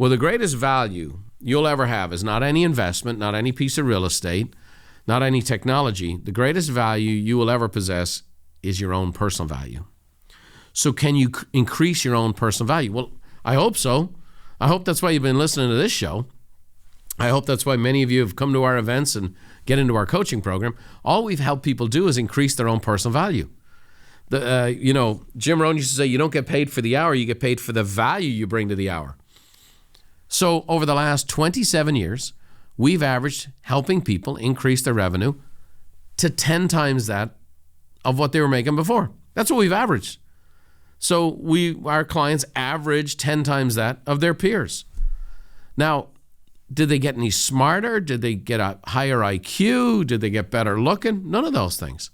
Well, the greatest value you'll ever have is not any investment, not any piece of real estate, not any technology. The greatest value you will ever possess is your own personal value. So can you increase your own personal value? Well, I hope so. I hope that's why you've been listening to this show. I hope that's why many of you have come to our events and get into our coaching program. All we've helped people do is increase their own personal value. Jim Rohn used to say, you don't get paid for the hour, you get paid for the value you bring to the hour. So over the last 27 years, we've averaged helping people increase their revenue to 10 times that of what they were making before. That's what we've averaged. So our clients average 10 times that of their peers. Now, did they get any smarter? Did they get a higher IQ? Did they get better looking? None of those things.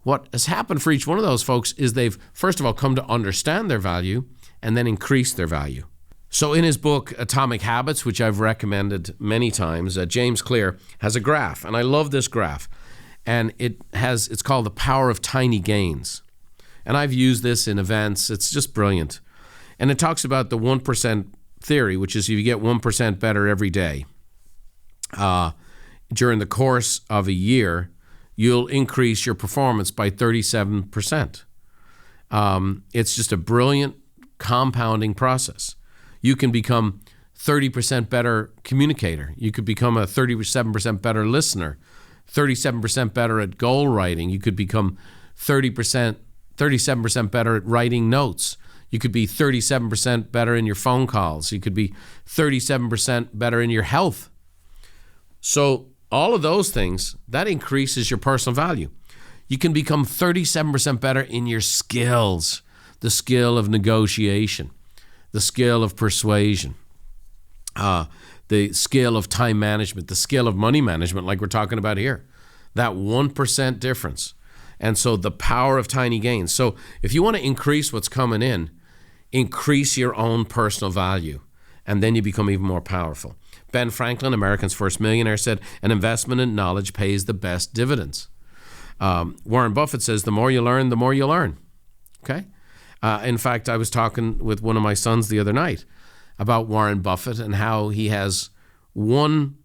What has happened for each one of those folks is they've, first of all, come to understand their value and then increase their value. So in his book, Atomic Habits, which I've recommended many times, James Clear has a graph, and I love this graph. And it's called The Power of Tiny Gains. And I've used this in events. It's just brilliant. And it talks about the 1% theory, which is if you get 1% better every day, during the course of a year, you'll increase your performance by 37%. It's just a brilliant compounding process. You can become 30% better communicator. You could become a 37% better listener, 37% better at goal writing. You could become 37% better at writing notes. You could be 37% better in your phone calls. You could be 37% better in your health. So all of those things, that increases your personal value. You can become 37% better in your skills, the skill of negotiation, the skill of persuasion, the skill of time management, the skill of money management, like we're talking about here. That 1% difference. And so the power of tiny gains. So if you want to increase what's coming in, increase your own personal value, and then you become even more powerful. Ben Franklin, America's first millionaire, said, an investment in knowledge pays the best dividends. Warren Buffett says, the more you learn, the more you'll earn. Okay? In fact, I was talking with one of my sons the other night about Warren Buffett and how he has one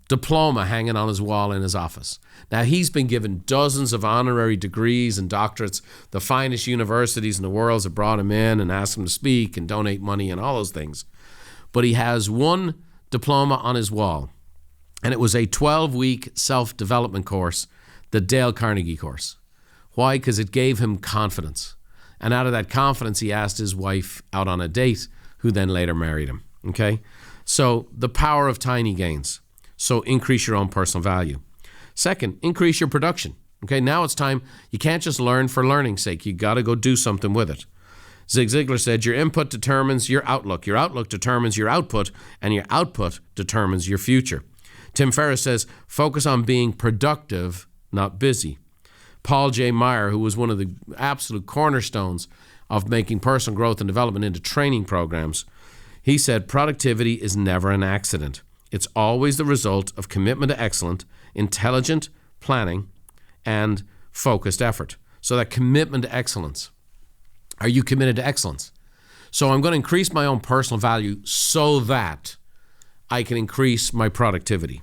diploma hanging on his wall in his office. Now, he's been given dozens of honorary degrees and doctorates. The finest universities in the world have brought him in and asked him to speak and donate money and all those things. But he has one diploma on his wall, and it was a 12-week self-development course, the Dale Carnegie course. Why? Because it gave him confidence. And out of that confidence, he asked his wife out on a date, who then later married him. Okay? So the power of tiny gains. So increase your own personal value. Second, increase your production. Okay, now it's time. You can't just learn for learning's sake. You got to go do something with it. Zig Ziglar said, your input determines your outlook determines your output, and your output determines your future. Tim Ferriss says, focus on being productive, not busy. Paul J. Meyer, who was one of the absolute cornerstones of making personal growth and development into training programs, he said, productivity is never an accident. It's always the result of commitment to excellence, intelligent planning, and focused effort. So that commitment to excellence. Are you committed to excellence? So I'm going to increase my own personal value so that I can increase my productivity.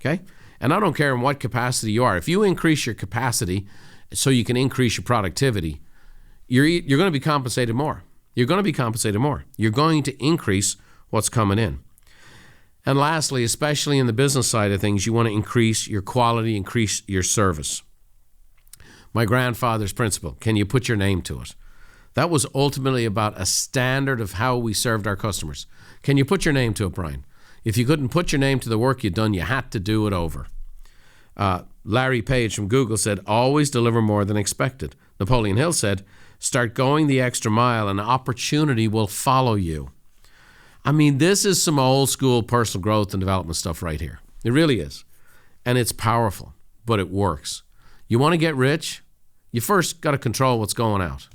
Okay? And I don't care in what capacity you are. If you increase your capacity so you can increase your productivity, you're going to be compensated more. You're going to be compensated more. You're going to increase what's coming in. And lastly, especially in the business side of things, you want to increase your quality, increase your service. My grandfather's principle, can you put your name to it? That was ultimately about a standard of how we served our customers. Can you put your name to it, Brian? If you couldn't put your name to the work you'd done, you had to do it over. Larry Page from Google said, always deliver more than expected. Napoleon Hill said, start going the extra mile and opportunity will follow you. I mean, this is some old school personal growth and development stuff right here. It really is. And it's powerful, but it works. You want to get rich? You first got to control what's going out.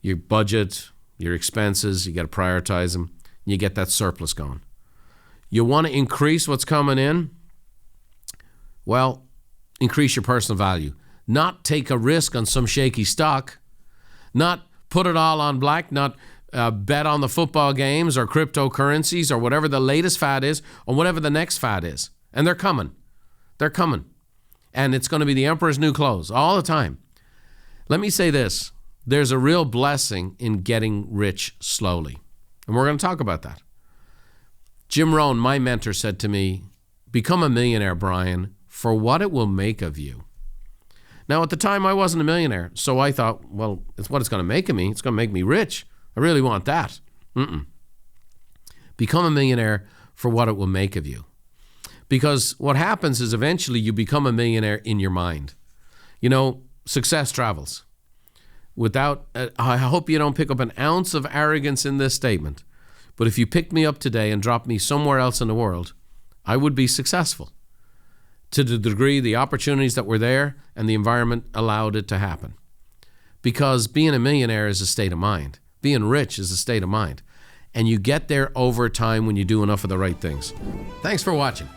Your budget, your expenses, you got to prioritize them. You get that surplus going. You want to increase what's coming in? Well, increase your personal value. Not take a risk on some shaky stock. Not put it all on black. Not bet on the football games or cryptocurrencies or whatever the latest fad is or whatever the next fad is. And they're coming. They're coming. And it's going to be the emperor's new clothes all the time. Let me say this. There's a real blessing in getting rich slowly. And we're going to talk about that. Jim Rohn, my mentor, said to me, become a millionaire, Brian, for what it will make of you. Now, at the time, I wasn't a millionaire, so I thought, well, it's what it's going to make of me. It's going to make me rich. I really want that. Become a millionaire for what it will make of you. Because what happens is eventually you become a millionaire in your mind. You know, success travels. I hope you don't pick up an ounce of arrogance in this statement, but if you picked me up today and dropped me somewhere else in the world, I would be successful to the degree the opportunities that were there and the environment allowed it to happen. Because being a millionaire is a state of mind. Being rich is a state of mind. And you get there over time when you do enough of the right things. Thanks for watching.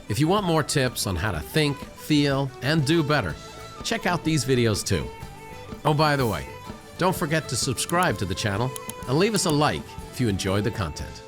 If you want more tips on how to think, feel, and do better, check out these videos too. Oh, by the way, don't forget to subscribe to the channel and leave us a like if you enjoy the content.